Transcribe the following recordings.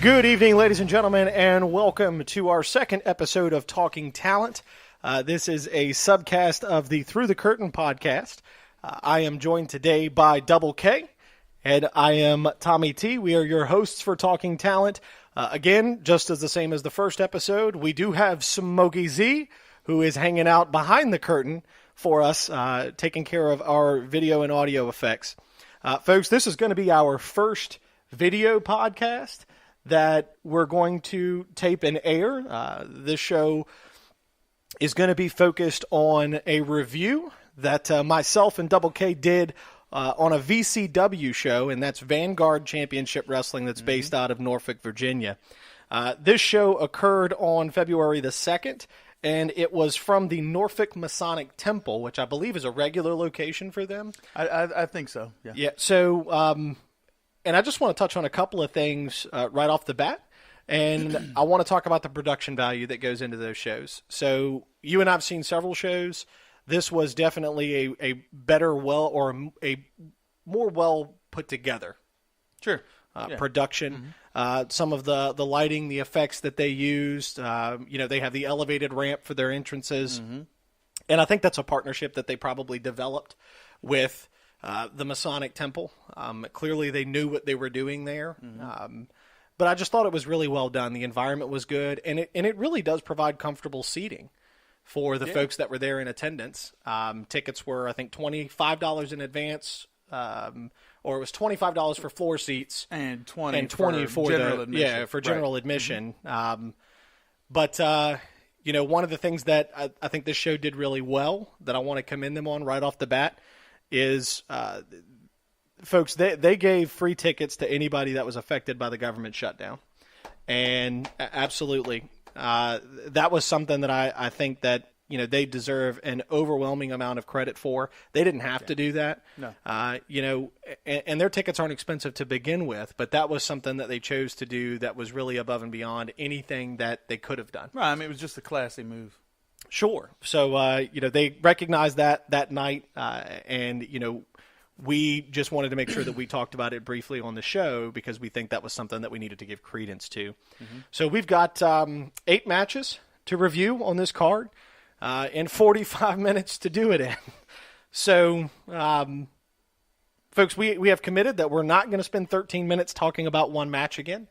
Good evening, ladies and gentlemen, and welcome to our second episode of Talking Talent. This is a subcast of the Through the Curtain podcast. I am joined today by Double K, and I am Tommy T. We are your hosts for Talking Talent. Again, just as the same as the first episode, we do have Smokey Z, who is hanging out behind the curtain for us, taking care of our video and audio effects. Folks, this is going to be our first video podcast that we're going to tape and air. This show is going to be focused on a review that myself and Double K did on a VCW show, and that's Vanguard Championship Wrestling that's based out of Norfolk, Virginia. This show occurred on February the 2nd, and it was from the Norfolk Masonic Temple, which I believe is a regular location for them. I think so, yeah. Yeah, so... And I just want to touch on a couple of things right off the bat, and I want to talk about the production value that goes into those shows. So you and I have seen several shows. This was definitely a better, a more well put together production. Some of the lighting, the effects that they used. They have the elevated ramp for their entrances, and I think that's a partnership that they probably developed with the Masonic Temple. Clearly they knew what they were doing there. But I just thought it was really well done. The environment was good, and it really does provide comfortable seating for the folks that were there in attendance. Tickets were, I think, $25 in advance, or it was $25 for floor seats and 20 for general admission. Yeah, for general admission. But one of the things that I think this show did really well that I want to commend them on right off the bat is, folks, they gave free tickets to anybody that was affected by the government shutdown. And absolutely, that was something that I think that, they deserve an overwhelming amount of credit for. They didn't have to do that. No. And their tickets aren't expensive to begin with, but that was something that they chose to do that was really above and beyond anything that they could have done. Right. I mean, it was just a classy move. Sure. So, they recognized that night, and, we just wanted to make sure that we talked about it briefly on the show because we think that was something that we needed to give credence to. So we've got 8 matches to review on this card and 45 minutes to do it in. So, folks, we have committed that we're not going to spend 13 minutes talking about one match again.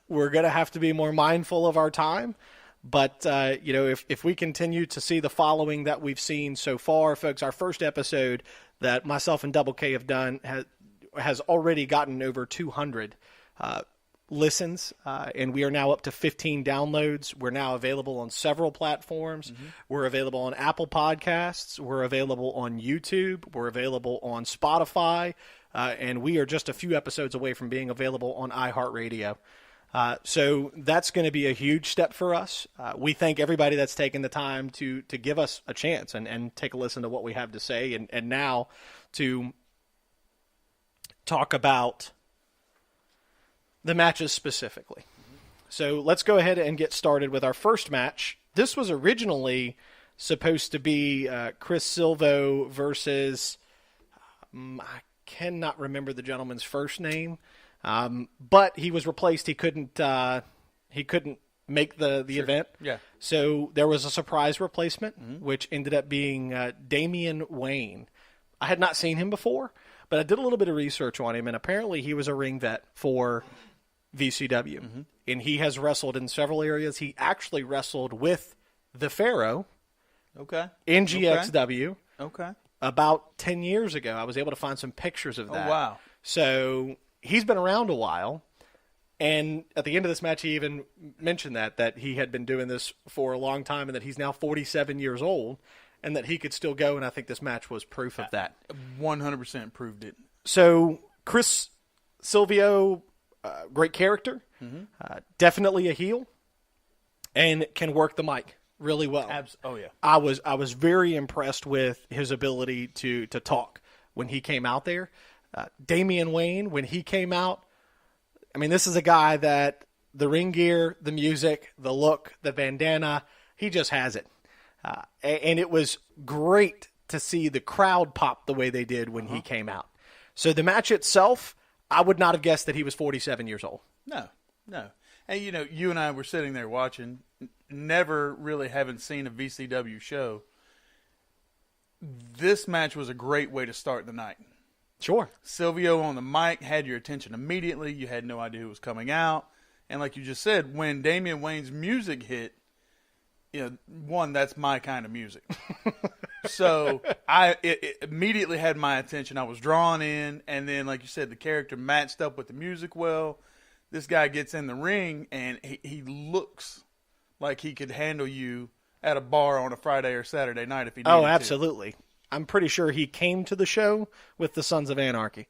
We're going to have to be more mindful of our time. But, if we continue to see the following that we've seen so far, folks, our first episode that myself and Double K have done has already gotten over 200 listens, and we are now up to 15 downloads. We're now available on several platforms. We're available on Apple Podcasts. We're available on YouTube. We're available on Spotify, and we are just a few episodes away from being available on iHeartRadio. So that's going to be a huge step for us. We thank everybody that's taken the time to give us a chance and take a listen to what we have to say, and now to talk about the matches specifically. So let's go ahead and get started with our first match. This was originally supposed to be Chris Silvo versus, I cannot remember the gentleman's first name. But he was replaced. He couldn't make the event. Yeah. So there was a surprise replacement, which ended up being Damian Wayne. I had not seen him before, but I did a little bit of research on him, and apparently he was a ring vet for VCW, and he has wrestled in several areas. He actually wrestled with the Pharaoh, in GXW, about 10 years ago. I was able to find some pictures of that. Oh, wow. So he's been around a while, and at the end of this match, he even mentioned that he had been doing this for a long time and that he's now 47 years old and that he could still go, and I think this match was proof of that. 100% proved it. So Chris Silvio, great character, definitely a heel, and can work the mic really well. Oh, yeah. I was very impressed with his ability to talk when he came out there. Damian Wayne, when he came out, I mean, this is a guy that the ring gear, the music, the look, the bandana, he just has it. And it was great to see the crowd pop the way they did when he came out. So the match itself, I would not have guessed that he was 47 years old. No. And, you and I were sitting there watching, never really having seen a VCW show. This match was a great way to start the night. Sure. Silvio on the mic had your attention immediately. You had no idea who was coming out. And like you just said, when Damian Wayne's music hit, that's my kind of music. So it immediately had my attention. I was drawn in. And then, like you said, the character matched up with the music well. This guy gets in the ring, and he looks like he could handle you at a bar on a Friday or Saturday night if he needed to. Oh, absolutely. I'm pretty sure he came to the show with the Sons of Anarchy.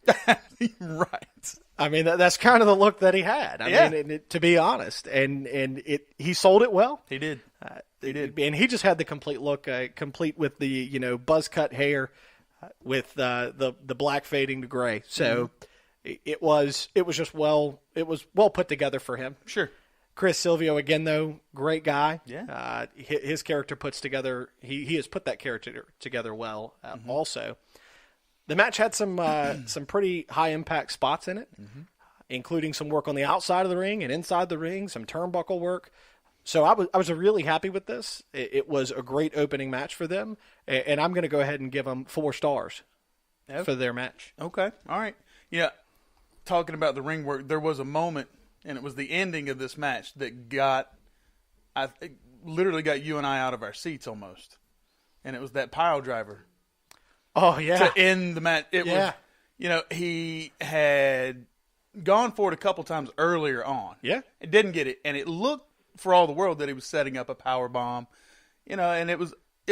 Right. I mean, that's kind of the look that he had. I mean, to be honest. And he sold it well. He did. He did. And he just had the complete look, complete with the, buzz cut hair with the black fading to gray. So it was well put together for him. Sure. Chris Silvio, again, though, great guy. Yeah. His character puts together, he has put that character together well also. The match had some pretty high-impact spots in it, including some work on the outside of the ring and inside the ring, some turnbuckle work. So I was really happy with this. It was a great opening match for them, and I'm going to go ahead and give them 4 stars for their match. Okay. All right. Yeah, talking about the ring work, there was a moment, and it was the ending of this match that it literally got you and I out of our seats almost. And it was that pile driver. Oh, yeah. To end the match. It was, he had gone for it a couple times earlier on. Yeah. It didn't get it. And it looked for all the world that he was setting up a power bomb. And it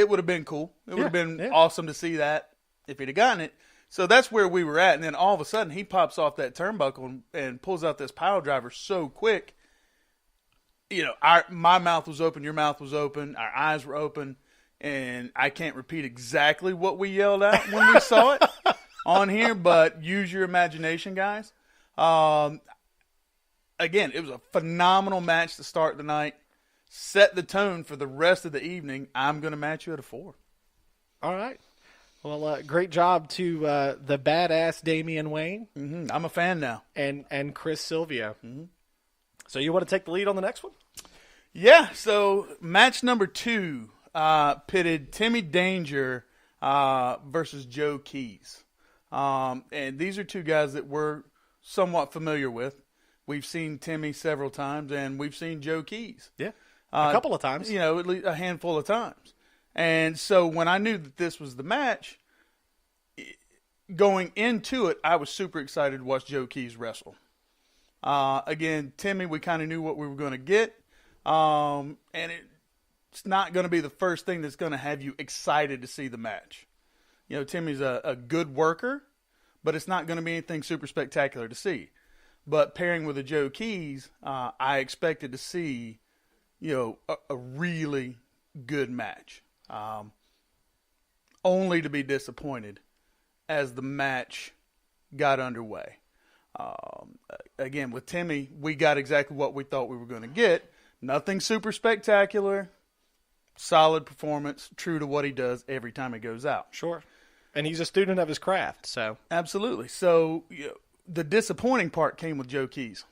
would have been cool. It would have been awesome to see that if he'd have gotten it. So that's where we were at, and then all of a sudden he pops off that turnbuckle and pulls out this pile driver so quick. My mouth was open, your mouth was open, our eyes were open, and I can't repeat exactly what we yelled out when we saw it on here, but use your imagination, guys. Again, it was a phenomenal match to start the night, set the tone for the rest of the evening. I'm going to match you at a 4. All right. Well, great job to the badass Damian Wayne. Mm-hmm. I'm a fan now. And Chris Silvio. Mm-hmm. So you want to take the lead on the next one? Yeah. So match number 2 pitted Timmy Danger versus Joe Keys. And these are 2 guys that we're somewhat familiar with. We've seen Timmy several times, and we've seen Joe Keys. Yeah, a couple of times. At least a handful of times. And so when I knew that this was the match, going into it, I was super excited to watch Joe Keys wrestle. Again, Timmy, we kind of knew what we were going to get. And it's not going to be the first thing that's going to have you excited to see the match. Timmy's a good worker, but it's not going to be anything super spectacular to see. But pairing with a Joe Keys, I expected to see, a really good match. Only to be disappointed as the match got underway. Again, with Timmy, we got exactly what we thought we were going to get. Nothing super spectacular. Solid performance, true to what he does every time he goes out. Sure. And he's a student of his craft, so. Absolutely. So, the disappointing part came with Joe Keys.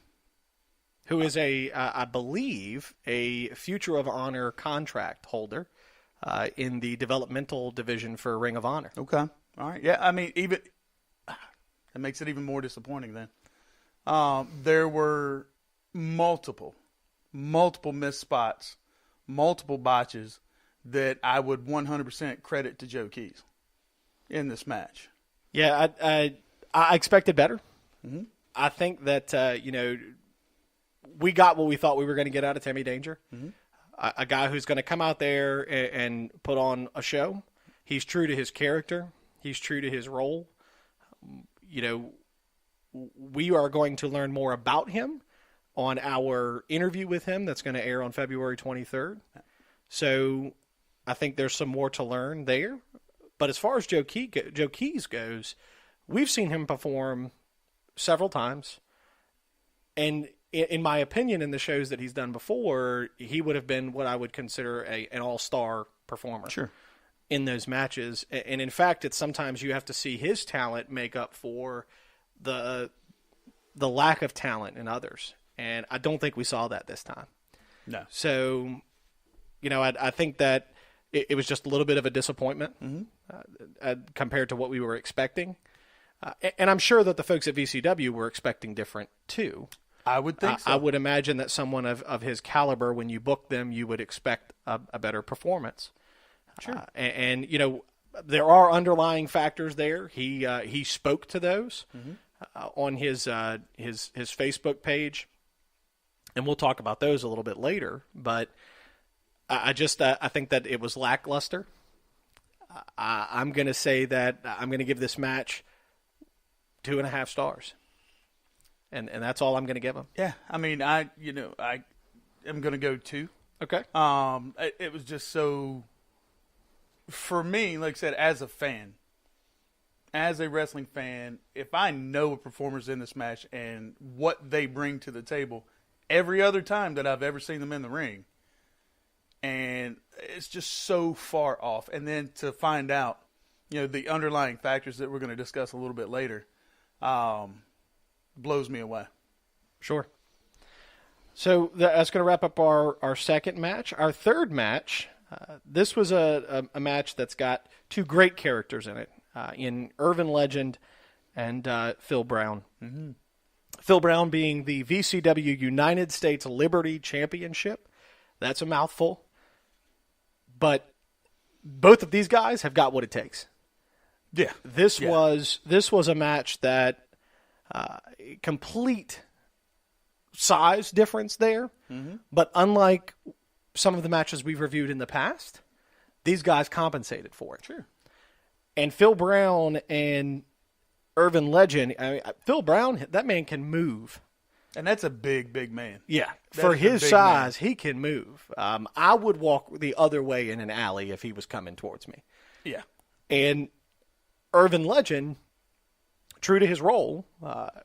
Who is I believe, a Future of Honor contract holder. In the developmental division for Ring of Honor. Okay. All right. Yeah, I mean, that makes it even more disappointing then. There were multiple missed spots, multiple botches that I would 100% credit to Joe Keys in this match. Yeah, I expected better. Mm-hmm. I think that, we got what we thought we were going to get out of Timmy Danger. Mm-hmm. A guy who's going to come out there and put on a show. He's true to his character. He's true to his role. We are going to learn more about him on our interview with him that's going to air on February 23rd. So I think there's some more to learn there. But as far as Joe Keys goes, we've seen him perform several times. And in my opinion, in the shows that he's done before, he would have been what I would consider an all-star performer. Sure. In those matches. And in fact, it's sometimes you have to see his talent make up for the lack of talent in others. And I don't think we saw that this time. No. So, I think that it was just a little bit of a disappointment compared to what we were expecting. And I'm sure that the folks at VCW were expecting different too. I would think so. I would imagine that someone of his caliber, when you book them, you would expect a better performance. Sure. And there are underlying factors there. He spoke to those on his Facebook page, and we'll talk about those a little bit later. But I think that it was lackluster. I'm going to say that I'm going to give this match 2.5 stars, and that's all I'm going to give him. Yeah, I mean, I am going to go 2. Okay. It was just so, for me, like I said, as a fan, as a wrestling fan, if I know a performer's in this match and what they bring to the table every other time that I've ever seen them in the ring, and it's just so far off, and then to find out, the underlying factors that we're going to discuss a little bit later, blows me away. Sure. So that's going to wrap up our second match. Our third match, this was a match that's got 2 great characters in it, in Irvin Legend and Phil Brown. Mm-hmm. Phil Brown being the VCW United States Liberty Championship. That's a mouthful. But both of these guys have got what it takes. Yeah. This was a match that complete size difference there. Mm-hmm. But unlike some of the matches we've reviewed in the past, these guys compensated for it. Sure. And Phil Brown and Irvin Legend, Phil Brown, that man can move. And that's a big, big man. Yeah. For his size, he can move. I would walk the other way in an alley if he was coming towards me. Yeah. And Irvin Legend, true to his role,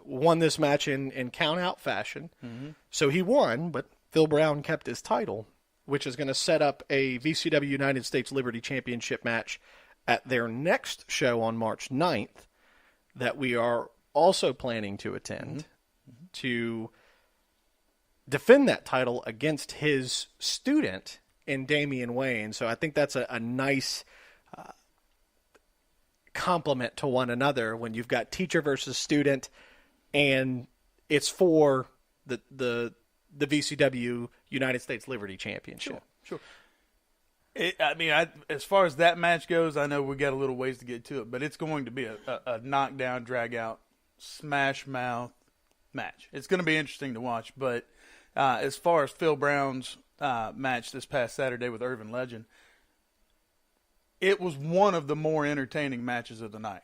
won this match in count-out fashion. Mm-hmm. So he won, but Phil Brown kept his title, which is going to set up a VCW United States Liberty Championship match at their next show on March 9th that we are also planning to attend to defend that title against his student in Damian Wayne. So I think that's a nice complement to one another when you've got teacher versus student, and it's for the VCW United States Liberty Championship. Sure. As far as that match goes, I know we got a little ways to get to it, but it's going to be a knockdown, drag-out, smash-mouth match. It's going to be interesting to watch, but as far as Phil Brown's match this past Saturday with Irvin Legend, it was one of the more entertaining matches of the night.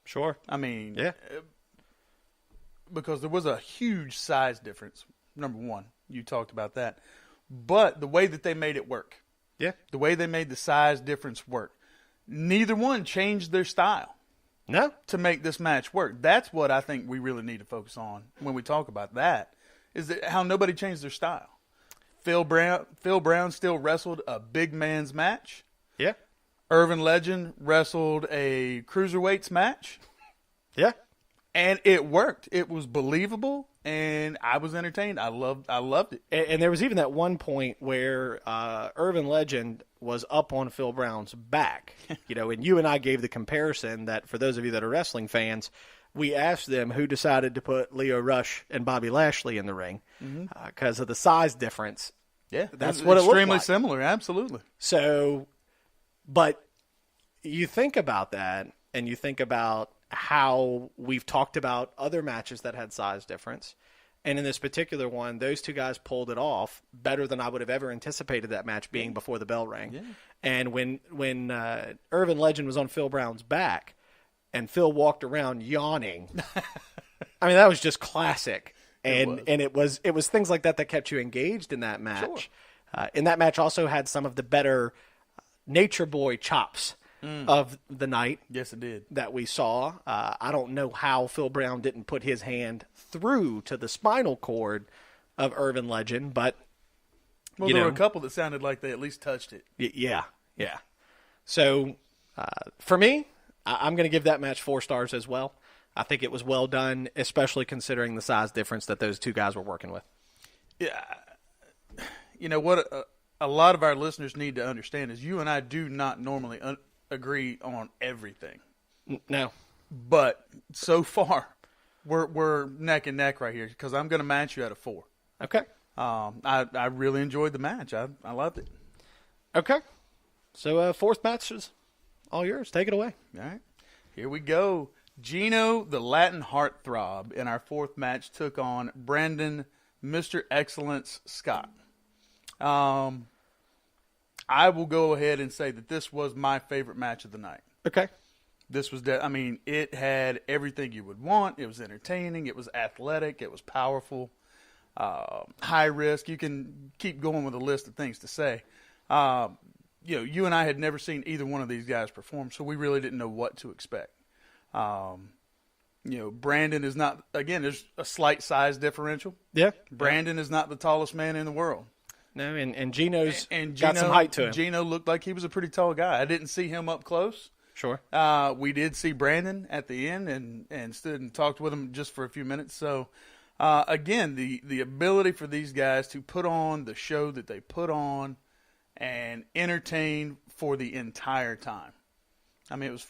Sure. I mean, yeah. Because there was a huge size difference, number one. You talked about that. But the way that they made it work. Yeah. The way they made the size difference work. Neither one changed their style. No. To make this match work. That's what I think we really need to focus on when we talk about that, is that how nobody changed their style. Phil Brown still wrestled a big man's match. Yeah. Irvin Legend wrestled a cruiserweights match. Yeah. And it worked. It was believable, and I was entertained. I loved it. And there was even that one point where Irvin Legend was up on Phil Brown's back. And you and I gave the comparison that for those of you that are wrestling fans, we asked them who decided to put Leo Rush and Bobby Lashley in the ring because of the size difference. Yeah, that's what it looked like. Extremely similar, absolutely. So, but you think about that, and you think about how we've talked about other matches that had size difference. And in this particular one, those two guys pulled it off better than I would have ever anticipated that match being before the bell rang. Yeah. And when Irvin Legend was on Phil Brown's back and Phil walked around yawning, I mean, that was just classic. And it was things like that kept you engaged in that match. Sure. And that match also had some of the better Nature Boy chops of the night. Yes, it did. That we saw. I don't know how Phil Brown didn't put his hand through to the spinal cord of Irvin Legend, but there were a couple that sounded like they at least touched it. Yeah. So for me, I'm going to give that match 4 stars as well. I think it was well done, especially considering the size difference that those two guys were working with. Yeah, you know what a lot of our listeners need to understand is you and I do not normally agree on everything. No. But so far, we're neck and neck right here because I'm going to match you at a 4. Okay. I really enjoyed the match. I loved it. Okay. So fourth match is all yours. Take it away. All right. Here we go. Gino, the Latin heartthrob, in our fourth match took on Brandon, Mr. Excellence Scott. I will go ahead and say that this was my favorite match of the night. Okay. This was, it had everything you would want. It was entertaining. It was athletic. It was powerful. High risk. You can keep going with a list of things to say. You and I had never seen either one of these guys perform, so we really didn't know what to expect. Brandon is not, again, there's a slight size differential. Yeah. Brandon is not the tallest man in the world. No, and Gino's got some height to him. Gino looked like he was a pretty tall guy. I didn't see him up close. Sure. We did see Brandon at the end and stood and talked with him just for a few minutes. So, again, the ability for these guys to put on the show that they put on and entertain for the entire time. I mean, it was,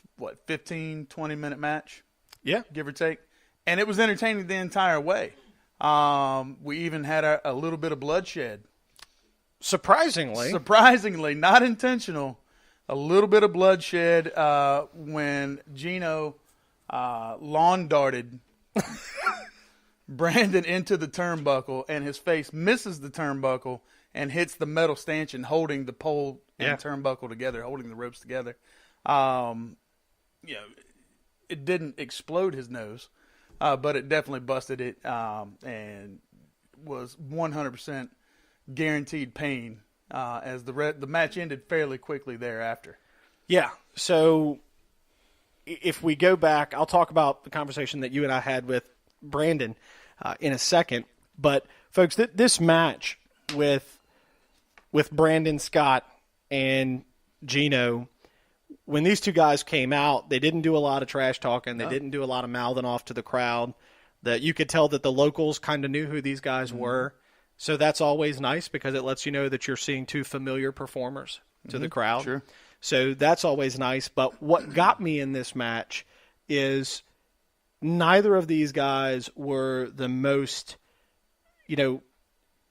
15, 20-minute match? Yeah. Give or take. And it was entertaining the entire way. We even had a little bit of bloodshed. Surprisingly, not intentional. A little bit of bloodshed when Gino lawn darted Brandon into the turnbuckle, and his face misses the turnbuckle and hits the metal stanchion holding the pole and turnbuckle together, holding the ropes together. It didn't explode his nose, but it definitely busted it and was 100% guaranteed pain. As the match ended fairly quickly thereafter. Yeah. So if we go back, I'll talk about the conversation that you and I had with Brandon in a second. But folks, this match with Brandon Scott and Gino, when these two guys came out, they didn't do a lot of trash talking. They didn't do a lot of mouthing off to the crowd. That you could tell that the locals kind of knew who these guys were. So that's always nice because it lets you know that you're seeing two familiar performers to the crowd. Sure. So that's always nice. But what got me in this match is neither of these guys were the most,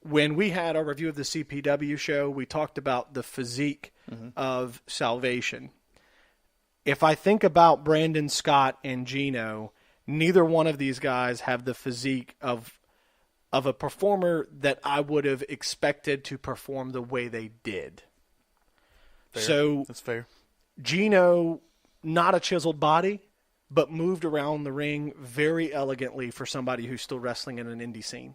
when we had our review of the CPW show, we talked about the physique of Salvation. If I think about Brandon Scott and Gino, neither one of these guys have the physique of a performer that I would have expected to perform the way they did. Fair. So that's fair. Gino, not a chiseled body, but moved around the ring very elegantly for somebody who's still wrestling in an indie scene.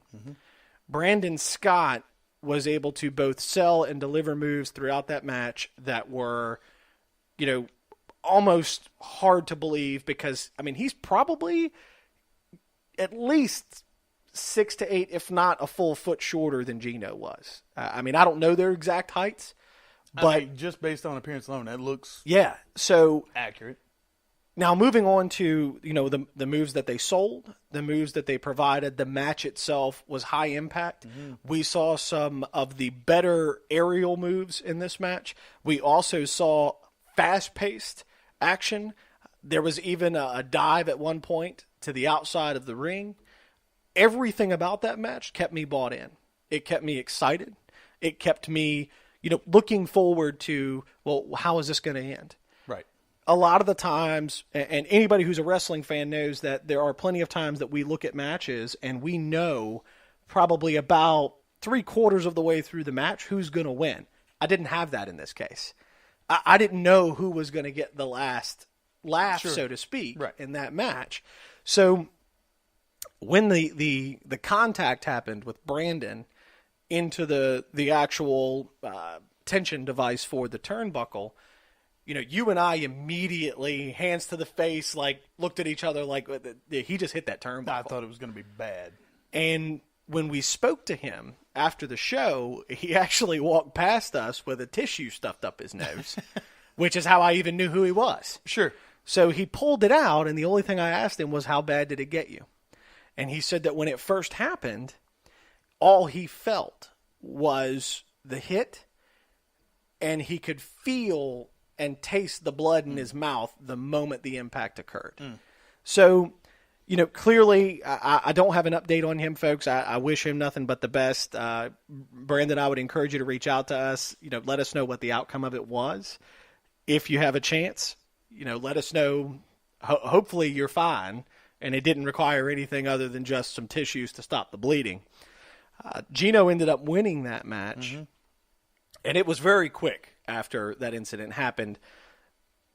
Brandon Scott was able to both sell and deliver moves throughout that match that were, almost hard to believe because, he's probably at least 6 to 8, if not a full foot shorter than Gino was. I don't know their exact heights, but just based on appearance alone, that looks so accurate. Now moving on to the moves that they sold, the moves that they provided, the match itself was high impact. We saw some of the better aerial moves in this match. We also saw fast-paced action. There was even a dive at one point to the outside of the ring. Everything about that match kept me bought in. It kept me excited. It kept me, looking forward to, how is this going to end? Right. A lot of the times, and anybody who's a wrestling fan knows that there are plenty of times that we look at matches and we know probably about 3/4 of the way through the match who's going to win. I didn't have that in this case. I didn't know who was going to get the last laugh, so to speak, in that match. So when the contact happened with Brandon into the actual tension device for the turnbuckle, you and I immediately, hands to the face, looked at each other like he just hit that turnbuckle. I thought it was going to be bad. And when we spoke to him after the show, he actually walked past us with a tissue stuffed up his nose, which is how I even knew who he was. Sure. So he pulled it out, and the only thing I asked him was, how bad did it get you? And he said that when it first happened, all he felt was the hit, and he could feel and taste the blood in his mouth the moment the impact occurred. So, clearly, I don't have an update on him, folks. I wish him nothing but the best. Brandon, I would encourage you to reach out to us. Let us know what the outcome of it was. If you have a chance, let us know. Hopefully you're fine, and it didn't require anything other than just some tissues to stop the bleeding. Gino ended up winning that match, and it was very quick after that incident happened.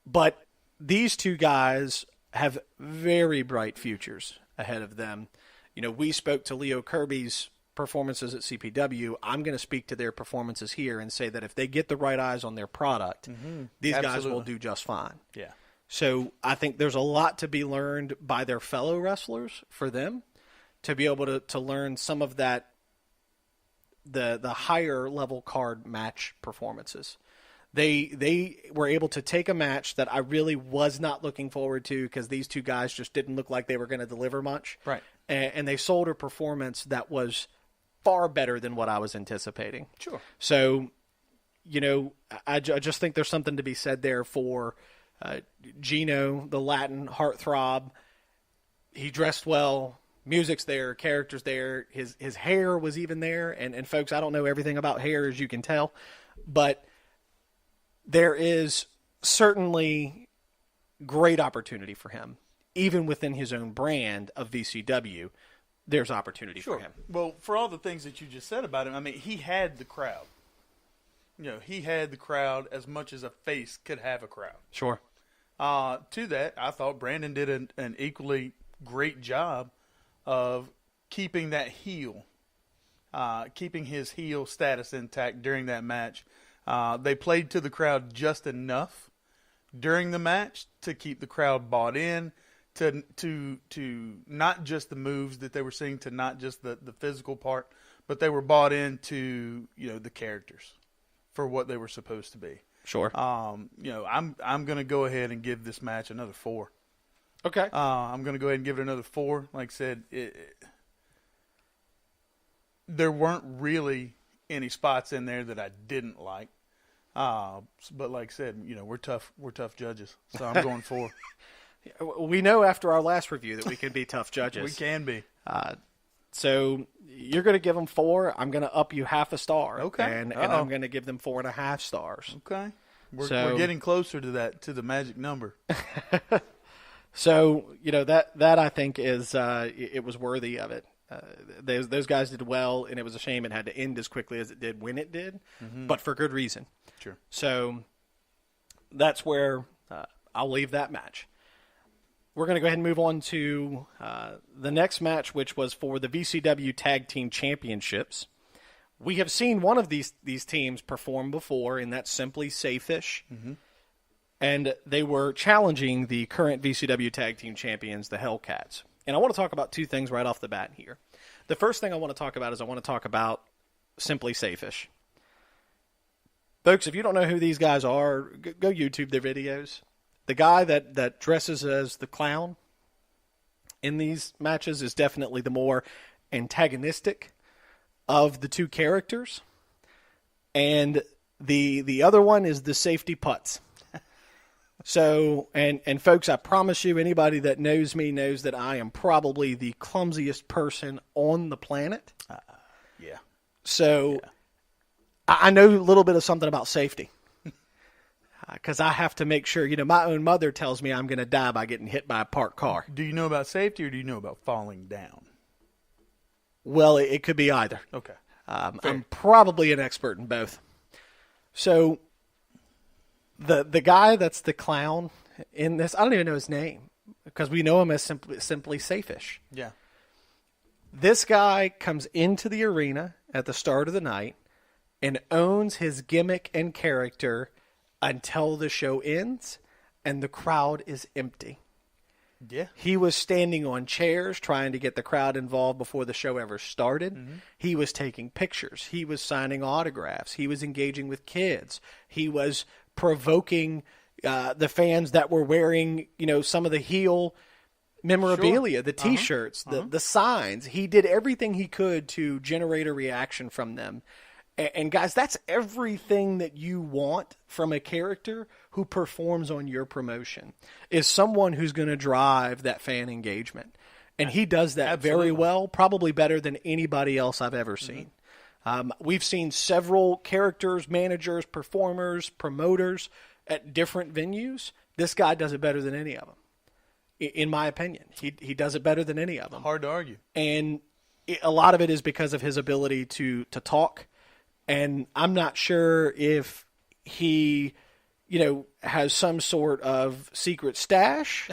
But these two guys have very bright futures ahead of them. We spoke to Leo Kirby's performances at CPW. I'm going to speak to their performances here and say that if they get the right eyes on their product, these guys will do just fine. Yeah. So I think there's a lot to be learned by their fellow wrestlers for them to be able to learn some of that, the higher level card match performances. They were able to take a match that I really was not looking forward to because these two guys just didn't look like they were going to deliver much. Right. And they sold a performance that was far better than what I was anticipating. Sure. So, I just think there's something to be said there for Gino, the Latin heartthrob. He dressed well. Music's there. Character's there. His hair was even there. And folks, I don't know everything about hair, as you can tell. But there is certainly great opportunity for him. Even within his own brand of VCW, there's opportunity for him. Well, for all the things that you just said about him, he had the crowd. He had the crowd as much as a face could have a crowd. Sure. To that, I thought Brandon did an equally great job of keeping that heel, keeping his heel status intact during that match. They played to the crowd just enough during the match to keep the crowd bought in, to not just the moves that they were seeing, to not just the physical part, but they were bought into the characters for what they were supposed to be. Sure. I'm going to go ahead and give this match another 4. Okay. I'm going to go ahead and give it another 4. Like I said, there weren't really any spots in there that I didn't like. But like I said, we're tough judges. So I'm going 4. We know after our last review that we can be tough judges. We can be. So you're going to give them 4. I'm going to up you half a star. Okay. And I'm going to give them 4.5 stars. Okay. We're getting closer to the magic number. So, that I think is, it was worthy of it. Those guys did well, and it was a shame it had to end as quickly as it did when it did, but for good reason. Sure. So that's where I'll leave that match. We're going to go ahead and move on to the next match, which was for the VCW Tag Team Championships. We have seen one of these teams perform before, and that's Simply Safe-ish. And they were challenging the current VCW Tag Team Champions, the Hellcats. And I want to talk about 2 things right off the bat here. The first thing I want to talk about is I want to talk about Simply Safe-ish. Folks, if you don't know who these guys are, go YouTube their videos. The guy that dresses as the clown in these matches is definitely the more antagonistic of the 2 characters. And the other one is the safety putz. So, and folks, I promise you, anybody that knows me knows that I am probably the clumsiest person on the planet. Yeah. So, yeah. I know a little bit of something about safety. Because I have to make sure, my own mother tells me I'm going to die by getting hit by a parked car. Do you know about safety or do you know about falling down? Well, it could be either. Okay. I'm probably an expert in both. So, the guy that's the clown in this, I don't even know his name because we know him as simply Safe-ish. Yeah. This guy comes into the arena at the start of the night and owns his gimmick and character until the show ends and the crowd is empty. Yeah. He was standing on chairs trying to get the crowd involved before the show ever started. He was taking pictures. He was signing autographs. He was engaging with kids. He was provoking the fans that were wearing, some of the heel memorabilia, the T-shirts, the signs. He did everything he could to generate a reaction from them. And guys, that's everything that you want from a character who performs on your promotion, is someone who's going to drive that fan engagement. And he does that very well, probably better than anybody else I've ever seen. We've seen several characters, managers, performers, promoters at different venues. This guy does it better than any of them, in my opinion. He does it better than any of them. Hard to argue. And a lot of it is because of his ability to talk. And I'm not sure if he, has some sort of secret stash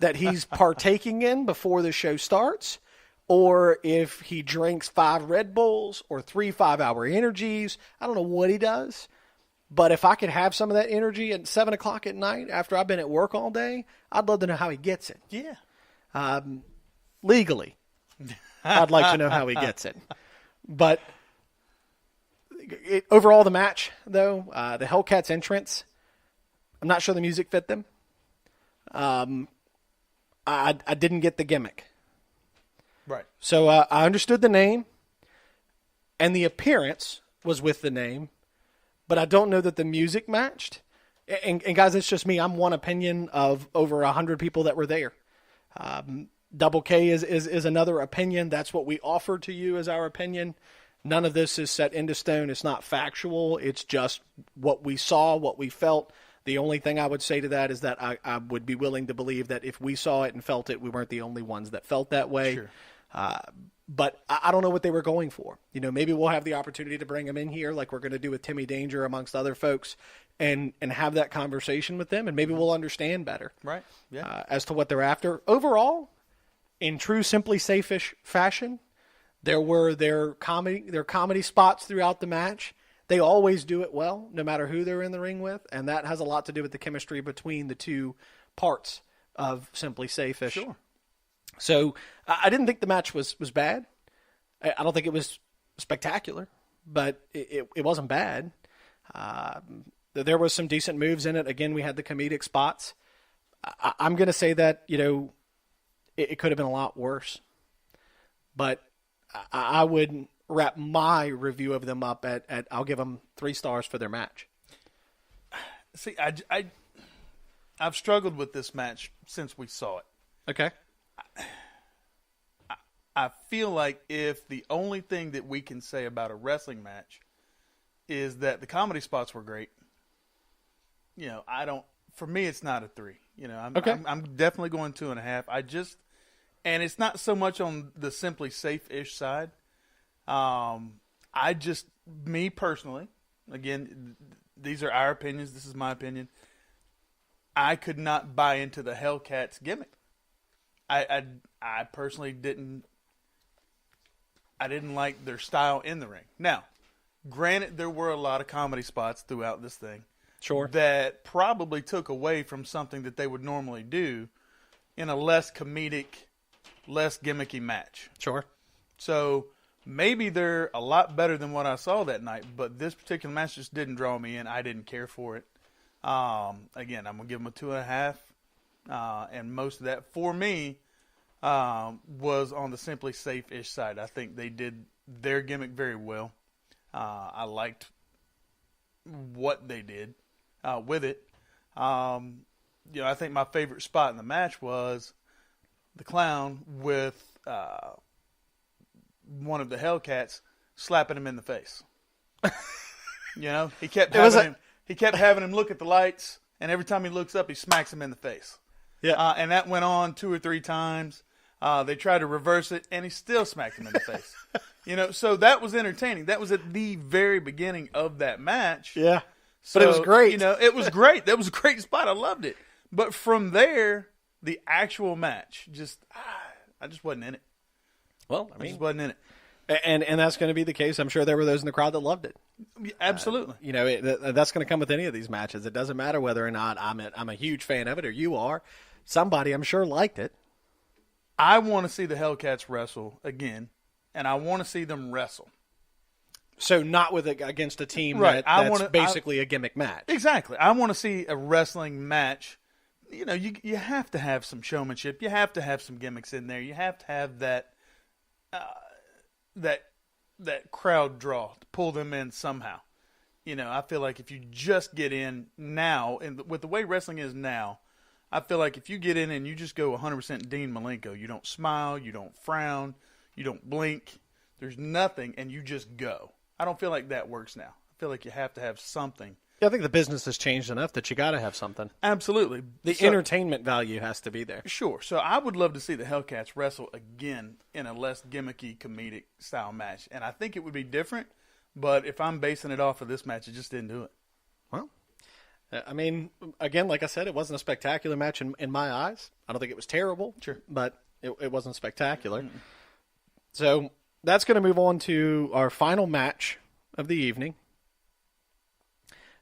that he's partaking in before the show starts, or if he drinks 5 Red Bulls or 3 5-hour energies. I don't know what he does, but if I could have some of that energy at 7 o'clock at night after I've been at work all day, I'd love to know how he gets it. Yeah. Legally, I'd like to know how he gets it. But overall, the match, though, the Hellcats entrance, I'm not sure the music fit them. I didn't get the gimmick. Right. So I understood the name, and the appearance was with the name, but I don't know that the music matched. And guys, it's just me. I'm one opinion of over 100 people that were there. Double K is another opinion. That's what we offer to you as our opinion. None of this is set into stone. It's not factual. It's just what we saw, what we felt. The only thing I would say to that is that I would be willing to believe that if we saw it and felt it, we weren't the only ones that felt that way. Sure. But I don't know what they were going for. Maybe we'll have the opportunity to bring them in here like we're going to do with Timmy Danger amongst other folks and have that conversation with them, and maybe we'll understand better Right. Yeah. as to what they're after. Overall, in true Simply Safe-ish fashion, there were their comedy spots throughout the match. They always do it well, no matter who they're in the ring with, and that has a lot to do with the chemistry between the two parts of Simply Safe-ish. Sure. So I didn't think the match was bad. I don't think it was spectacular, but it wasn't bad. There was some decent moves in it. Again, we had the comedic spots. I'm going to say that, it could have been a lot worse. But I would wrap my review of them up at I'll give them 3 stars for their match. See, I've struggled with this match since we saw it. Okay. I feel like if the only thing that we can say about a wrestling match is that the comedy spots were great, for me, it's not a 3. I'm definitely going 2.5. And it's not so much on the Simply Safe-ish side. Me personally, again, these are our opinions. This is my opinion. I could not buy into the Hellcats gimmick. I personally didn't like their style in the ring. Now, granted, there were a lot of comedy spots throughout this thing. Sure. That probably took away from something that they would normally do in a less comedic, less gimmicky match. Sure. So maybe they're a lot better than what I saw that night, but this particular match just didn't draw me in. I didn't care for it. Again, I'm going to give them a 2.5. And most of that, for me, was on the Simply Safe-ish side. I think they did their gimmick very well. I liked what they did with it. I think my favorite spot in the match was the clown with one of the Hellcats slapping him in the face. He kept having him look at the lights, and every time he looks up, he smacks him in the face. Yeah. And that went on 2 or 3 times. They tried to reverse it, and he still smacked him in the face. So that was entertaining. That was at the very beginning of that match. Yeah. So, but it was great. It was great. That was a great spot. I loved it. But from there, the actual match, I just wasn't in it. Well, I just wasn't in it. And that's going to be the case. I'm sure there were those in the crowd that loved it. Absolutely. That's going to come with any of these matches. It doesn't matter whether or not I'm a huge fan of it or you are. Somebody, I'm sure, liked it. I want to see the Hellcats wrestle again, and I want to see them wrestle. So not against a team right. that's basically a gimmick match. Exactly. I want to see a wrestling match you have to have some showmanship. You have to have some gimmicks in there. You have to have that crowd draw to pull them in somehow. I feel like if you just get in now, and with the way wrestling is now, I feel like if you get in and you just go 100% Dean Malenko, you don't smile, you don't frown, you don't blink, there's nothing, and you just go. I don't feel like that works now. I feel like you have to have something. Yeah, I think the business has changed enough that you got to have something. Absolutely. The entertainment value has to be there. Sure. So I would love to see the Hellcats wrestle again in a less gimmicky, comedic style match. And I think it would be different, but if I'm basing it off of this match, it just didn't do it. Well, I mean, again, like I said, it wasn't a spectacular match in my eyes. I don't think it was terrible, sure, but it wasn't spectacular. Mm-hmm. So that's going to move on to our final match of the evening.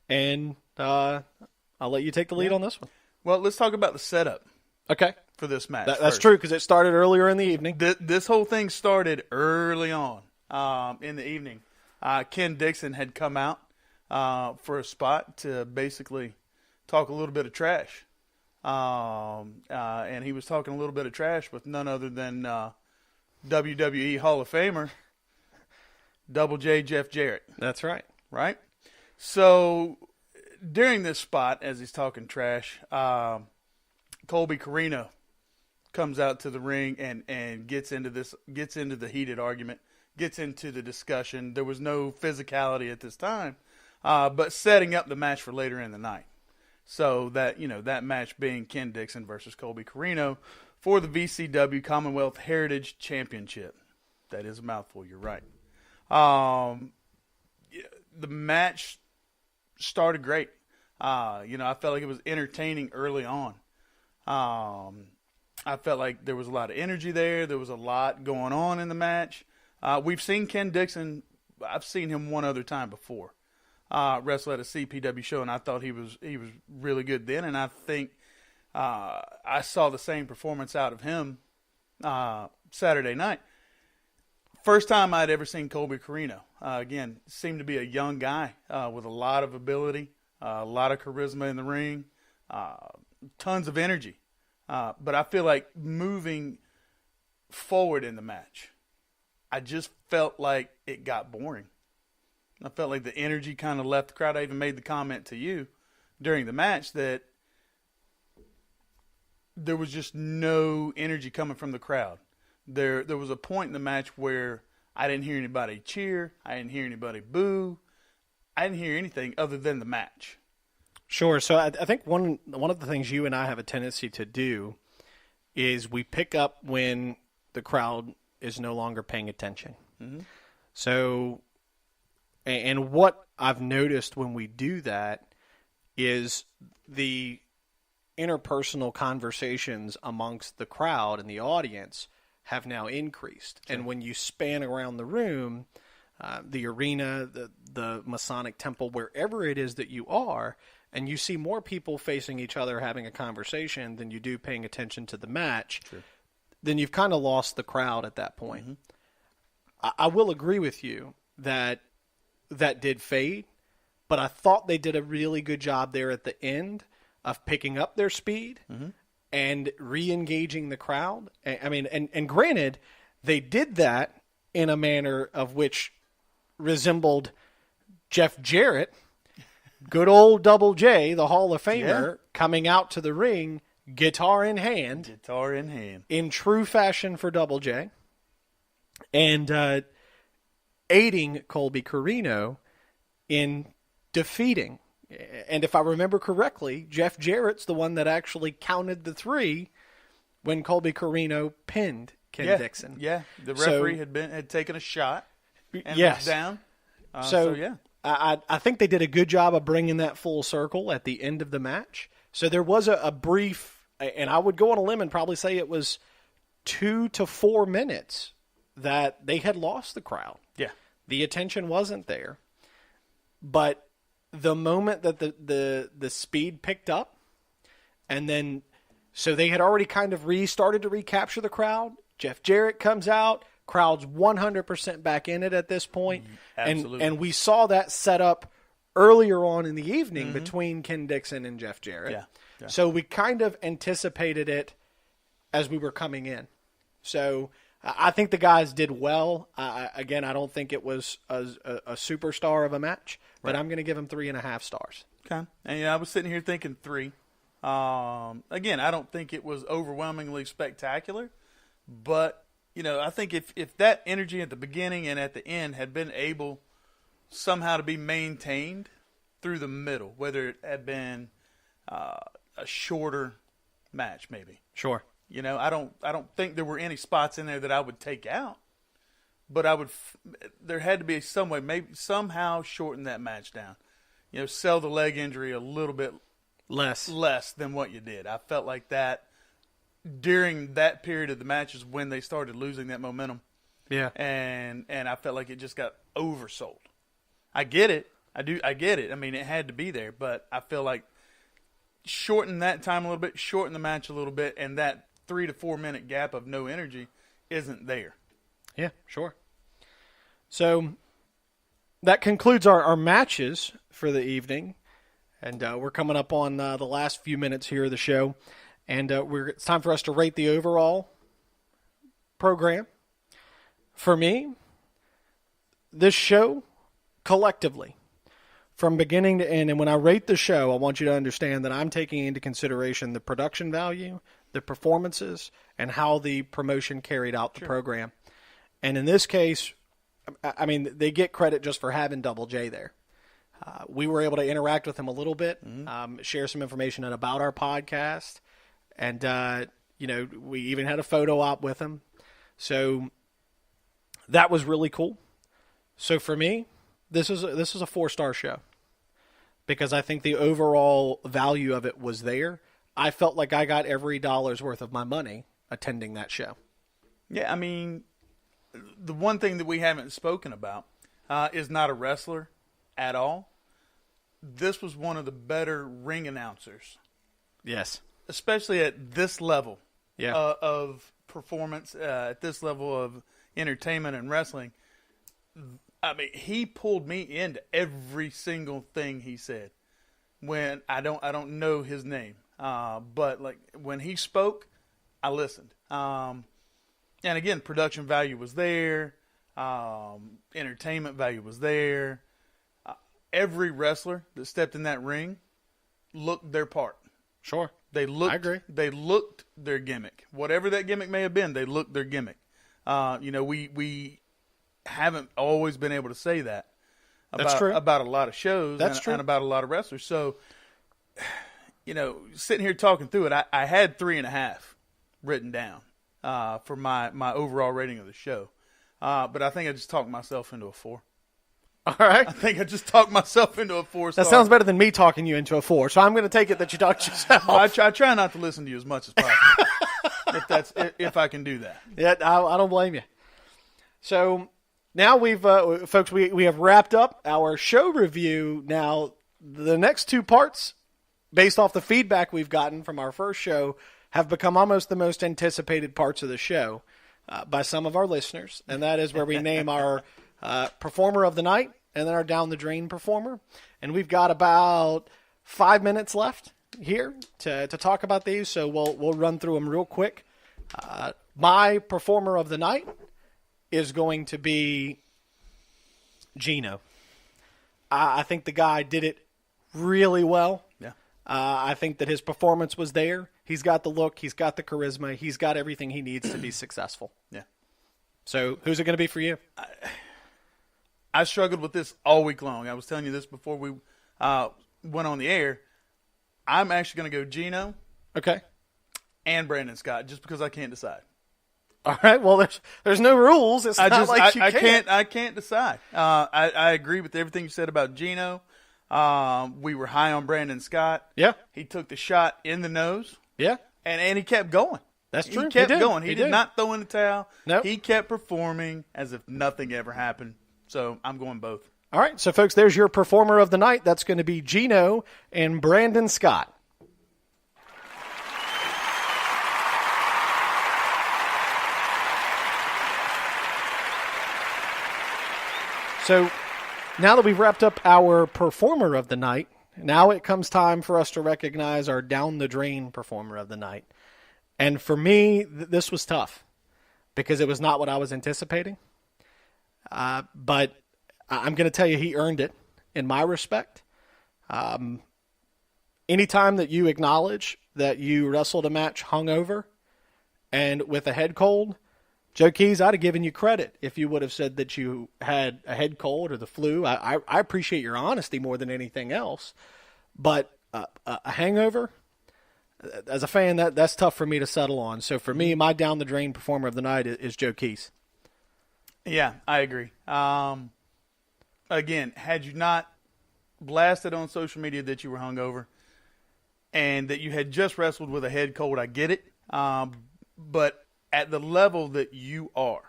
And I'll let you take the lead on this one. Well, let's talk about the setup. Okay. For this match. That's true, because it started earlier in the evening. This whole thing started early on in the evening. Ken Dixon had come out for a spot to basically talk a little bit of trash. And he was talking a little bit of trash with none other than WWE Hall of Famer, Double J Jeff Jarrett. That's right. Right? So during this spot, as he's talking trash, Colby Corino comes out to the ring and gets into the heated argument, gets into the discussion. There was no physicality at this time, but setting up the match for later in the night. So that match being Ken Dixon versus Colby Corino for the VCW Commonwealth Heritage Championship. That is a mouthful. You're right. The match started great. I felt like it was entertaining early on. I felt like there was a lot of energy there. There was a lot going on in the match. We've seen Ken Dixon. I've seen him one other time before wrestle at a CPW show, and I thought he was really good then. And I think I saw the same performance out of him Saturday night. First time I'd ever seen Colby Corino. Again, seemed to be a young guy with a lot of ability, a lot of charisma in the ring, tons of energy. But I feel like moving forward in the match, I just felt like it got boring. I felt like the energy kind of left the crowd. I even made the comment to you during the match that there was just no energy coming from the crowd. There was a point in the match where I didn't hear anybody cheer. I didn't hear anybody boo. I didn't hear anything other than the match. Sure. So I think one of the things you and I have a tendency to do is we pick up when the crowd is no longer paying attention. Mm-hmm. So, and what I've noticed when we do that is the interpersonal conversations amongst the crowd and the audience have now increased. Sure. And when you span around the room, the arena, the Masonic Temple, wherever it is that you are, and you see more people facing each other having a conversation than you do paying attention to the match, sure, then you've kind of lost the crowd at that point. Mm-hmm. I will agree with you that did fade, but I thought they did a really good job there at the end of picking up their speed, mm-hmm, and re-engaging the crowd. I mean, and granted, they did that in a manner of which resembled Jeff Jarrett, good old Double J, the Hall of Famer, yeah, coming out to the ring, guitar in hand, in true fashion for Double J, and aiding Colby Corino in defeating. And if I remember correctly, Jeff Jarrett's the one that actually counted the 3 when Colby Corino pinned Ken Dixon. Yeah, the referee had taken a shot and yes, was down. So yeah, I think they did a good job of bringing that full circle at the end of the match. So there was a brief, and I would go on a limb and probably say it was 2 to 4 minutes that they had lost the crowd. Yeah, the attention wasn't there, but the moment that the speed picked up, and then so they had already kind of started to recapture the crowd. Jeff Jarrett comes out, crowd's 100% back in it at this point. Absolutely. And we saw that set up earlier on in the evening between Ken Dixon and Jeff Jarrett. Yeah. So we kind of anticipated it as we were coming in. So I think the guys did well. Again, I don't think it was a superstar of a match, but I'm going to give them 3.5 stars. Okay. And I was sitting here thinking 3. Again, I don't think it was overwhelmingly spectacular, but I think if that energy at the beginning and at the end had been able somehow to be maintained through the middle, whether it had been a shorter match, maybe. Sure. I don't think there were any spots in there that I would take out, but there had to be some way, maybe somehow shorten that match down. Sell the leg injury a little bit less than what you did. I felt like that during that period of the matches when they started losing that momentum. Yeah. And I felt like it just got oversold. I get it. I get it. I mean, it had to be there, but I feel like shorten that time a little bit, shorten the match a little bit, and that 3 to 4 minute gap of no energy isn't there. Yeah, sure. So that concludes our matches for the evening, and we're coming up on the last few minutes here of the show, and it's time for us to rate the overall program. For me, this show collectively, from beginning to end, and when I rate the show, I want you to understand that I'm taking into consideration the production value, the performances, and how the promotion carried out the program. And in this case, I mean, they get credit just for having Double J there. We were able to interact with him a little bit, share some information about our podcast, and we even had a photo op with him. So that was really cool. So for me, this is a 4-star show because I think the overall value of it was there. I felt like I got every dollar's worth of my money attending that show. Yeah, I mean, the one thing that we haven't spoken about is not a wrestler at all. This was one of the better ring announcers. Yes. Especially at this level of performance, at this level of entertainment and wrestling. I mean, he pulled me into every single thing he said. When I don't know his name, but like when he spoke, I listened. And again, production value was there, entertainment value was there. Every wrestler that stepped in that ring looked their part. Sure, I agree. They looked their gimmick, whatever that gimmick may have been. They looked their gimmick. We haven't always been able to say that about a lot of shows and about a lot of wrestlers. So, sitting here talking through it, I had 3.5 written down for my overall rating of the show. But I think I just talked myself into a 4. All right. I think I just talked myself into a 4-star. That sounds better than me talking you into a 4. So I'm going to take it that you talked yourself. I try not to listen to you as much as possible. if I can do that. Yeah, I don't blame you. So now we've, folks, we have wrapped up our show review. Now, the next 2 parts, based off the feedback we've gotten from our first show, have become almost the most anticipated parts of the show by some of our listeners. And that is where we name our performer of the night and then our down the drain performer. And we've got about 5 minutes left here to talk about these. So we'll run through them real quick. My performer of the night is going to be Gino. I think the guy did it really well. Yeah. I think that his performance was there. He's got the look. He's got the charisma. He's got everything he needs to be successful. Yeah. So who's it going to be for you? I struggled with this all week long. I was telling you this before we went on the air. I'm actually going to go Gino. Okay. And Brandon Scott, just because I can't decide. All right. Well, there's no rules. It's not like you can't. I can't decide. I agree with everything you said about Gino. We were high on Brandon Scott. Yeah. He took the shot in the nose. Yeah. And he kept going. That's true. He kept going. He did not throw in the towel. Nope. He kept performing as if nothing ever happened. So I'm going both. All right. So, folks, there's your performer of the night. That's going to be Gino and Brandon Scott. So Now that we've wrapped up our performer of the night, now it comes time for us to recognize our down-the-drain performer of the night. And for me, this was tough because it was not what I was anticipating. But I'm going to tell you, he earned it in my respect. Anytime that you acknowledge that you wrestled a match hungover and with a head cold, Joe Keys, I'd have given you credit if you would have said that you had a head cold or the flu. I appreciate your honesty more than anything else. But a hangover, as a fan, that's tough for me to settle on. So for me, my down-the-drain performer of the night is Joe Keys. Yeah, I agree. Again, had you not blasted on social media that you were hungover and that you had just wrestled with a head cold, I get it. But at the level that you are,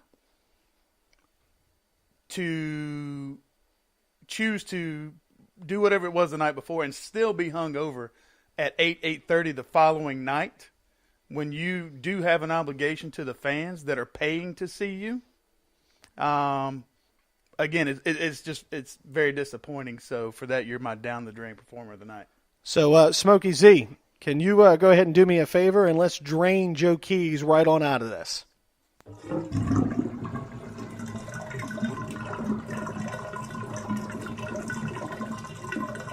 to choose to do whatever it was the night before and still be hungover at 8:30 the following night, when you do have an obligation to the fans that are paying to see you, again, it's very disappointing. So for that, you're my down the drain performer of the night. So Smokey Z, can you go ahead and do me a favor and let's drain Joe Keys right on out of this?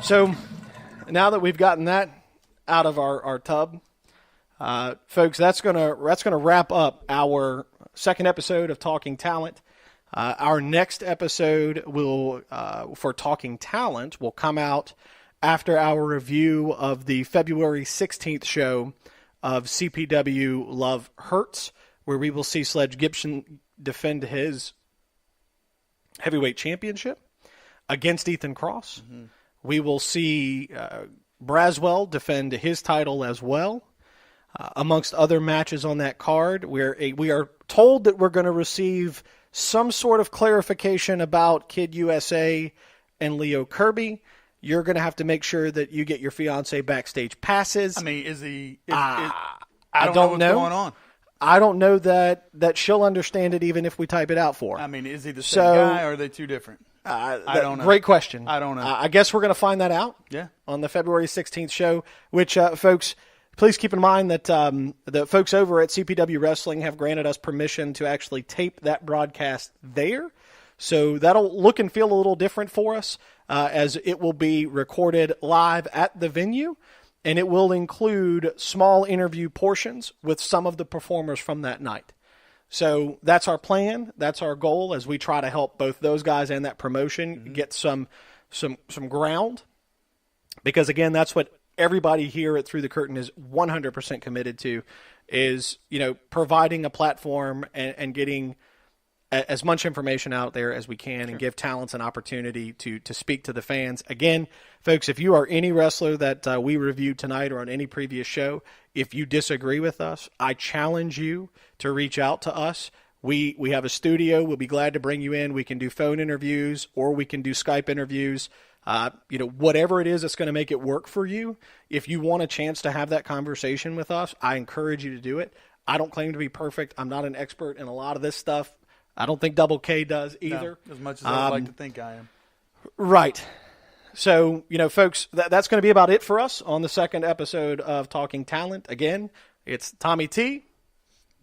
So now that we've gotten that out of our tub, folks, that's gonna wrap up our second episode of Talking Talent. Our next episode for Talking Talent will come out after our review of the February 16th show of CPW Love Hurts, where we will see Sledge Gibson defend his heavyweight championship against Ethan Cross. Mm-hmm. We will see Braswell defend his title as well, amongst other matches on that card. We are told that we're going to receive some sort of clarification about Kid USA and Leo Kirby. You're going to have to make sure that you get your fiance backstage passes. I mean, I don't know what's know going on. I don't know that she'll understand it even if we type it out for her. I mean, is he the same guy or are they two different? I don't know. Great question. I don't know. I guess we're going to find that out on the February 16th show, which, folks, please keep in mind that the folks over at CPW Wrestling have granted us permission to actually tape that broadcast there. So that'll look and feel a little different for us, as it will be recorded live at the venue, and it will include small interview portions with some of the performers from that night. So that's our plan. That's our goal as we try to help both those guys and that promotion get some ground. Because, again, that's what everybody here at Through the Curtain is 100% committed to, is, providing a platform and getting as much information out there as we can and give talents an opportunity to speak to the fans. Again, folks, if you are any wrestler that we reviewed tonight or on any previous show, if you disagree with us, I challenge you to reach out to us. We have a studio. We'll be glad to bring you in. We can do phone interviews or we can do Skype interviews. Whatever it is that's going to make it work for you. If you want a chance to have that conversation with us, I encourage you to do it. I don't claim to be perfect. I'm not an expert in a lot of this stuff. I don't think Double K does either. No, as much as I'd like to think I am. Right. So, folks, that's going to be about it for us on the second episode of Talking Talent. Again, it's Tommy T.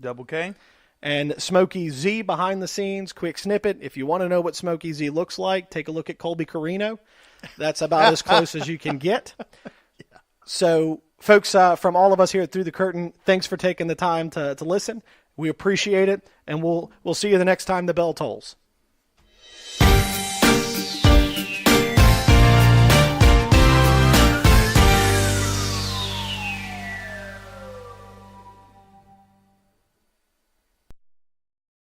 Double K. And Smokey Z behind the scenes. Quick snippet. If you want to know what Smokey Z looks like, take a look at Colby Carino. That's about as close as you can get. Yeah. So, folks, from all of us here at Through the Curtain, thanks for taking the time to listen. We appreciate it, and we'll see you the next time the bell tolls.